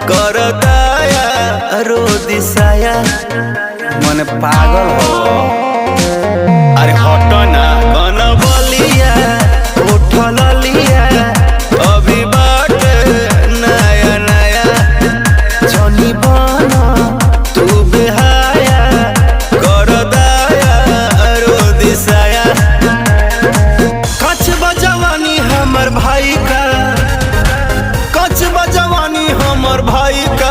कर दया रो दिसाया मन पागल हो। अरे हटो ना कन बलिया उठल लिया अभी बाट नया नया जनी बना तू बेहाया कर दया रो दिसाया। कछ बजवानी हमर भाई का, कछ बजवानी हमर भाई का